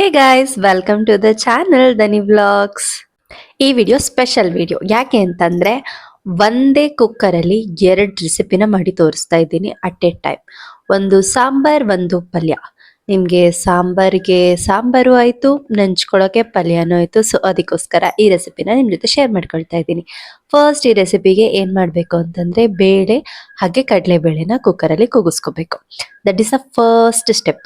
Hey guys, welcome to the channel Dhani vlogs. ಈ video special video ಯಾಕೆ ಅಂತಂದ್ರೆ ಒಂದೇ ಕುಕ್ಕರಲ್ಲಿ ಎರಡು ರೆಸಿಪಿನ ಮಾಡಿ ತೋರಿಸ್ತಾ ಇದ್ದೀನಿ ಅಟ್ ಎ ಟೈಮ್. ಒಂದು ಸಾಂಬಾರ್, ಒಂದು ಪಲ್ಯ. ನಿಮ್ಗೆ ಸಾಂಬಾರಿಗೆ ಸಾಂಬಾರು ಆಯ್ತು, ನೆಂಚ್ಕೊಳ್ಳೋಕೆ ಪಲ್ಯನೂ ಆಯ್ತು. ಸೊ ಅದಕ್ಕೋಸ್ಕರ ಈ ರೆಸಿಪಿನ ನಿಮ್ ಜೊತೆ ಶೇರ್ ಮಾಡ್ಕೊಳ್ತಾ ಇದ್ದೀನಿ. ಫಸ್ಟ್ ಈ ರೆಸಿಪಿಗೆ ಏನ್ ಮಾಡ್ಬೇಕು ಅಂತಂದ್ರೆ ಬೇಳೆ ಹಾಗೆ ಕಡಲೆಬೇಳೆನ ಕುಕ್ಕರಲ್ಲಿ ಕೂಗಿಸ್ಕೋಬೇಕು. That is a first step.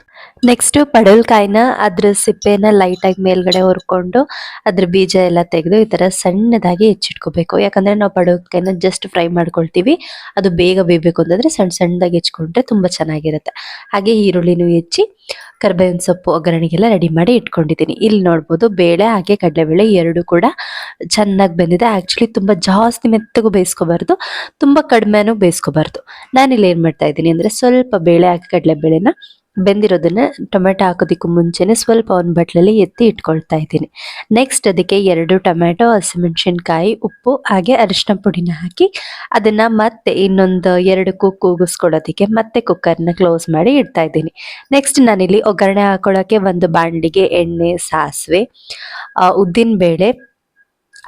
Next ಪಡವಲಕಾಯಿನ ಅದ್ರ ಸಿಪ್ಪೆನ ಲೈಟ್ ಆಗಿ ಮೇಲ್ಗಡೆ ಹುರ್ಕೊಂಡು ಅದ್ರ ಬೀಜ ಎಲ್ಲ ತೆಗೆದು ಈ ತರ ಸಣ್ಣದಾಗಿ ಹೆಚ್ಚಿಟ್ಕೋಬೇಕು. ಯಾಕಂದ್ರೆ ನಾವು ಪಡವಲಕಾಯಿನ ಜಸ್ಟ್ ಫ್ರೈ ಮಾಡ್ಕೊಳ್ತೀವಿ, ಅದು ಬೇಗ ಬೇಯಬೇಕು ಅಂತಂದ್ರೆ ಸಣ್ಣ ಸಣ್ಣದಾಗಿ ಹೆಚ್ಕೊಂಡ್ರೆ ತುಂಬಾ ಚೆನ್ನಾಗಿರುತ್ತೆ. ಹಾಗೆ ಈರುಳ್ಳಿನೂ ಹೆಚ್ಚಿ ಕರ್ಬೇವಿನ ಸೊಪ್ಪು ಒಗ್ಗರಣೆಗೆಲ್ಲ ರೆಡಿ ಮಾಡಿ ಇಟ್ಕೊಂಡಿದ್ದೀನಿ. ಇಲ್ಲಿ ನೋಡ್ಬೋದು ಬೇಳೆ ಹಾಗೆ ಕಡಲೆಬೇಳೆ ಎರಡು ಕೂಡ ಚೆನ್ನಾಗಿ ಬೆಂದಿದೆ. ಆಕ್ಚುಲಿ ತುಂಬಾ ಜಾಸ್ತಿ ಮೆತ್ತಗೂ ಬೇಯಿಸ್ಕೋಬಾರ್ದು, ತುಂಬಾ ಕಡಿಮೆನೂ ಬೇಯಿಸ್ಕೋಬಾರ್ದು. ನಾನಿಲ್ಲಿ ಏನ್ ಮಾಡ್ತಾ ಇದ್ದೀನಿ ಅಂದ್ರೆ ಸ್ವಲ್ಪ ಬೇಳೆ ಹಾಕಿ ಕಡಲೆಬೇಳೆನ ಬೆಂದಿರೋದನ್ನ ಟೊಮೆಟೊ ಹಾಕೋದಕ್ಕೂ ಮುಂಚೆನೆ ಸ್ವಲ್ಪ ಒಂದು ಬಟ್ಲಲ್ಲಿ ಎತ್ತಿ ಇಟ್ಕೊಳ್ತಾ ಇದ್ದೀನಿ. ನೆಕ್ಸ್ಟ್ ಅದಕ್ಕೆ 2 ಟೊಮೆಟೊ, ಹಸಿಮೆಣಸಿನಕಾಯಿ, ಉಪ್ಪು ಹಾಗೆ ಅರಿಶಿನ ಪುಡಿನ ಹಾಕಿ ಅದನ್ನ ಮತ್ತೆ ಇನ್ನೊಂದು 2 ಕೂಗಿಸ್ಕೊಡೋದಕ್ಕೆ ಮತ್ತೆ ಕುಕ್ಕರ್ನ ಕ್ಲೋಸ್ ಮಾಡಿ ಇಡ್ತಾ ಇದ್ದೀನಿ. ನೆಕ್ಸ್ಟ್ ನಾನಿಲ್ಲಿ ಒಗ್ಗರಣೆ ಹಾಕೊಳ್ಳೋಕೆ ಒಂದು ಬಾಣಲಿಗೆ ಎಣ್ಣೆ, ಸಾಸಿವೆ, ಉದ್ದಿನ ಬೇಳೆ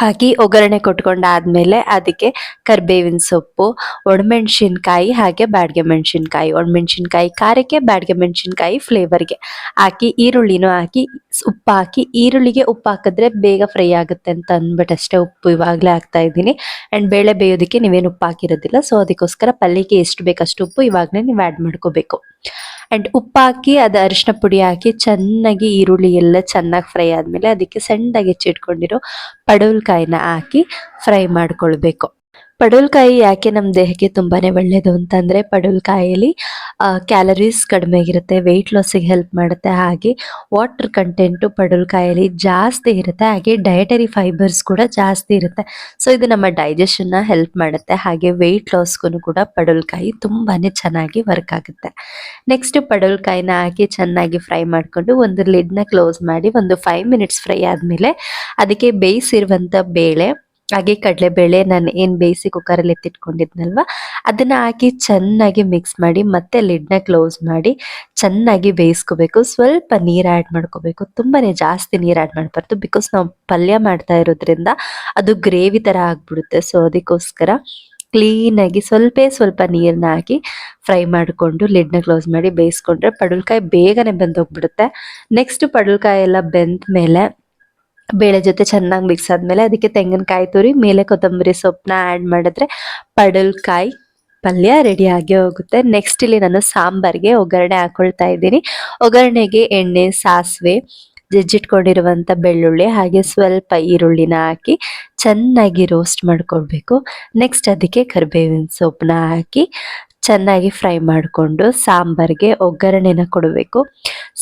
ಹಾಕಿ ಒಗ್ಗರಣೆ ಕೊಟ್ಕೊಂಡಾದ್ಮೇಲೆ ಅದಕ್ಕೆ ಕರಿಬೇವಿನ ಸೊಪ್ಪು, ಒಣಮೆಣಸಿನ್ಕಾಯಿ ಹಾಗೆ ಬ್ಯಾಡಗೆ ಮೆಣಸಿನ್ಕಾಯಿ, ಒಣಮೆಣಸಿನ್ಕಾಯಿ ಖಾರಕ್ಕೆ, ಬ್ಯಾಡಗೆ ಮೆಣಸಿನ್ಕಾಯಿ ಫ್ಲೇವರ್ಗೆ ಹಾಕಿ ಈರುಳ್ಳಿನೂ ಹಾಕಿ ಉಪ್ಪು ಹಾಕಿ, ಈರುಳ್ಳಿಗೆ ಉಪ್ಪು ಹಾಕಿದ್ರೆ ಬೇಗ ಫ್ರೈ ಆಗುತ್ತೆ ಅಂತ ಅಂದ್ಬಿಟ್ಟು ಅಷ್ಟೇ ಉಪ್ಪು ಇವಾಗಲೇ ಹಾಕ್ತಾ ಇದ್ದೀನಿ. ಆ್ಯಂಡ್ ಬೇಳೆ ಬೇಯೋದಕ್ಕೆ ನೀವೇನು ಉಪ್ಪು ಹಾಕಿರೋದಿಲ್ಲ. ಸೊ ಅದಕ್ಕೋಸ್ಕರ ಪಲ್ಯಕ್ಕೆ ಎಷ್ಟು ಬೇಕಷ್ಟು ಉಪ್ಪು ಇವಾಗಲೇ ನೀವು ಆ್ಯಡ್ ಮಾಡ್ಕೋಬೇಕು. ಆ್ಯಂಡ್ ಉಪ್ಪು ಹಾಕಿ ಅದು ಅರಿಶಿನ ಪುಡಿ ಹಾಕಿ ಚೆನ್ನಾಗಿ ಈರುಳ್ಳಿ ಎಲ್ಲ ಚೆನ್ನಾಗಿ ಫ್ರೈ ಆದಮೇಲೆ ಅದಕ್ಕೆ ಸಣ್ಣದಾಗಿ ಹೆಚ್ಚಿಟ್ಕೊಂಡಿರೋ ಪಡವಲಕಾಯಿನ ಹಾಕಿ ಫ್ರೈ ಮಾಡ್ಕೊಳ್ಬೇಕು. ಪಡವಲಕಾಯಿ ಯಾಕೆ ನಮ್ಮ ದೇಹಕ್ಕೆ ತುಂಬಾನೇ ಒಳ್ಳೆಯದು ಅಂತಂದ್ರೆ ಪಡವಲಕಾಯಿಯಲ್ಲಿ ಕ್ಯಾಲರೀಸ್ ಕಡಿಮೆ ಇರುತ್ತೆ, ವೆಯ್ಟ್ ಲಾಸಿಗೆ ಹೆಲ್ಪ್ ಮಾಡುತ್ತೆ. ಹಾಗೆ ವಾಟರ್ ಕಂಟೆಂಟು ಪಡವಲಕಾಯಲ್ಲಿ ಜಾಸ್ತಿ ಇರುತ್ತೆ. ಹಾಗೆ ಡಯಟರಿ ಫೈಬರ್ಸ್ ಕೂಡ ಜಾಸ್ತಿ ಇರುತ್ತೆ. ಸೊ ಇದು ನಮ್ಮ ಡೈಜೆಷನ್ನ ಹೆಲ್ಪ್ ಮಾಡುತ್ತೆ. ಹಾಗೆ ವೆಯ್ಟ್ ಲಾಸ್ಗೂ ಕೂಡ ಪಡವಲಕಾಯಿ ತುಂಬಾನೇ ಚೆನ್ನಾಗಿ ವರ್ಕ್ ಆಗುತ್ತೆ. ನೆಕ್ಸ್ಟ್ ಪಡವಲಕಾಯಿನ ಹಾಕಿ ಚೆನ್ನಾಗಿ ಫ್ರೈ ಮಾಡಿಕೊಂಡು ಒಂದು ಲಿಡ್ನ ಕ್ಲೋಸ್ ಮಾಡಿ ಒಂದು 5 ಮಿನಿಟ್ಸ್ ಫ್ರೈ ಆದಮೇಲೆ ಅದಕ್ಕೆ ಬೇಯಿಸಿರುವಂಥ ಬೇಳೆ ಹಾಗೆ ಕಡಲೆಬೇಳೆ ನಾನು ಏನು ಬೇಯಿಸಿ ಕುಕ್ಕರಲ್ಲಿ ಎತ್ತಿಟ್ಕೊಂಡಿದ್ನಲ್ವ ಅದನ್ನ ಹಾಕಿ ಚೆನ್ನಾಗಿ ಮಿಕ್ಸ್ ಮಾಡಿ ಮತ್ತೆ ಲಿಡ್ನ ಕ್ಲೋಸ್ ಮಾಡಿ ಚೆನ್ನಾಗಿ ಬೇಯಿಸ್ಕೋಬೇಕು. ಸ್ವಲ್ಪ ನೀರು ಆ್ಯಡ್ ಮಾಡ್ಕೋಬೇಕು, ತುಂಬಾನೇ ಜಾಸ್ತಿ ನೀರು ಆ್ಯಡ್ ಮಾಡಬಾರ್ದು, ಬಿಕಾಸ್ ನಾವು ಪಲ್ಯ ಮಾಡ್ತಾ ಇರೋದ್ರಿಂದ ಅದು ಗ್ರೇವಿ ಥರ ಆಗ್ಬಿಡುತ್ತೆ. ಸೊ ಅದಕ್ಕೋಸ್ಕರ ಕ್ಲೀನಾಗಿ ಸ್ವಲ್ಪ ನೀರನ್ನ ಹಾಕಿ ಫ್ರೈ ಮಾಡಿಕೊಂಡು ಲಿಡ್ನ ಕ್ಲೋಸ್ ಮಾಡಿ ಬೇಯಿಸ್ಕೊಂಡ್ರೆ ಪಡವಲಕಾಯಿ ಬೇಗನೆ ಬೆಂದೋಗ್ಬಿಡುತ್ತೆ. ನೆಕ್ಸ್ಟ್ ಪಡವಲಕಾಯಿ ಎಲ್ಲ ಬೆಂದ ಮೇಲೆ ಬೇಳೆ ಜೊತೆ ಚೆನ್ನಾಗಿ ಮಿಕ್ಸ್ ಆದ್ಮೇಲೆ ಅದಕ್ಕೆ ತೆಂಗಿನಕಾಯಿ ತುರಿ ಮೇಲೆ ಕೊತ್ತಂಬರಿ ಸೊಪ್ಪನ್ನ ಆ್ಯಡ್ ಮಾಡಿದ್ರೆ ಪಡವಲಕಾಯಿ ಪಲ್ಯ ರೆಡಿ ಆಗಿ ಹೋಗುತ್ತೆ. ನೆಕ್ಸ್ಟ್ ಇಲ್ಲಿ ನಾನು ಸಾಂಬಾರ್ಗೆ ಒಗ್ಗರಣೆ ಹಾಕೊಳ್ತಾ ಇದ್ದೀನಿ. ಒಗ್ಗರಣೆಗೆ ಎಣ್ಣೆ, ಸಾಸಿವೆ, ಜಜ್ಜಿಟ್ಕೊಂಡಿರುವಂಥ ಬೆಳ್ಳುಳ್ಳಿ ಹಾಗೆ ಸ್ವಲ್ಪ ಈರುಳ್ಳಿನ ಹಾಕಿ ಚೆನ್ನಾಗಿ ರೋಸ್ಟ್ ಮಾಡ್ಕೊಳ್ಬೇಕು. ನೆಕ್ಸ್ಟ್ ಅದಕ್ಕೆ ಕರಿಬೇವಿನ ಸೊಪ್ಪನ್ನ ಹಾಕಿ ಚೆನ್ನಾಗಿ ಫ್ರೈ ಮಾಡಿಕೊಂಡು ಸಾಂಬಾರ್ಗೆ ಒಗ್ಗರಣೆನ ಕೊಡಬೇಕು.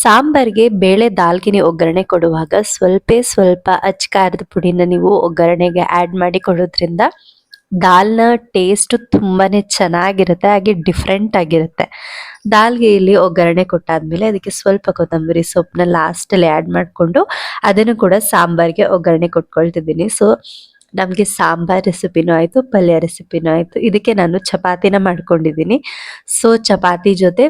ಸಾಂಬಾರ್ಗೆ ಬೇಳೆ ದಾಲ್ಗಿನಿ ಒಗ್ಗರಣೆ ಕೊಡುವಾಗ ಸ್ವಲ್ಪ ಅಚ್ಚ ಖಾರದ ಪುಡಿನ ನೀವು ಒಗ್ಗರಣೆಗೆ ಆ್ಯಡ್ ಮಾಡಿ ಕೊಡೋದ್ರಿಂದ ದಾಲ್ನ ಟೇಸ್ಟ್ ತುಂಬಾನೇ ಚೆನ್ನಾಗಿರುತ್ತೆ, ಹಾಗೆ ಡಿಫ್ರೆಂಟ್ ಆಗಿರುತ್ತೆ. ದಾಲ್ಗೆ ಇಲ್ಲಿ ಒಗ್ಗರಣೆ ಕೊಟ್ಟಾದ್ಮೇಲೆ ಅದಕ್ಕೆ ಸ್ವಲ್ಪ ಕೊತ್ತಂಬರಿ ಸೊಪ್ಪನ್ನ ಲಾಸ್ಟಲ್ಲಿ ಆ್ಯಡ್ ಮಾಡಿಕೊಂಡು ಅದನ್ನು ಕೂಡ ಸಾಂಬಾರ್ಗೆ ಒಗ್ಗರಣೆ ಕೊಟ್ಕೊಳ್ತಿದ್ದೀನಿ. ಸೊ ನಮಗೆ ಸಾಂಬಾರ್ ರೆಸಿಪಿನೂ ಆಯಿತು, ಪಲ್ಯ ರೆಸಿಪಿನೂ ಆಯಿತು. ಇದಕ್ಕೆ ನಾನು ಚಪಾತಿನ ಮಾಡ್ಕೊಂಡಿದ್ದೀನಿ. ಸೊ ಚಪಾತಿ ಜೊತೆ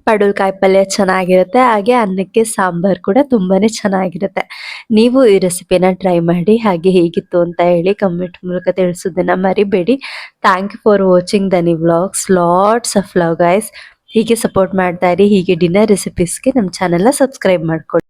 ಪಡವಲಕಾಯಿ ಪಲ್ಯ ಚೆನ್ನಾಗಿರುತ್ತೆ, ಹಾಗೆ ಅನ್ನಕ್ಕೆ ಸಾಂಬಾರ್ ಕೂಡ ತುಂಬಾನೇ ಚೆನ್ನಾಗಿರುತ್ತೆ. ನೀವು ಈ ರೆಸಿಪಿನ ಟ್ರೈ ಮಾಡಿ, ಹಾಗೆ ಹೇಗಿತ್ತು ಅಂತ ಹೇಳಿ ಕಮೆಂಟ್ ಮೂಲಕ ತಿಳಿಸೋದನ್ನ ಮರಿಬೇಡಿ. ಥ್ಯಾಂಕ್ ಯು ಫಾರ್ ವಾಚಿಂಗ್ ದನಿ vlogs. Lots of love guys. ಹೀಗೆ ಸಪೋರ್ಟ್ ಮಾಡ್ತಾ ಇರಿ. ಹೀಗೆ ಡಿನ್ನರ್ ರೆಸಿಪೀಸ್ಗೆ ನಮ್ಮ ಚಾನೆಲ್ನ ಸಬ್ಸ್ಕ್ರೈಬ್ ಮಾಡ್ಕೊಳ್ಳಿ.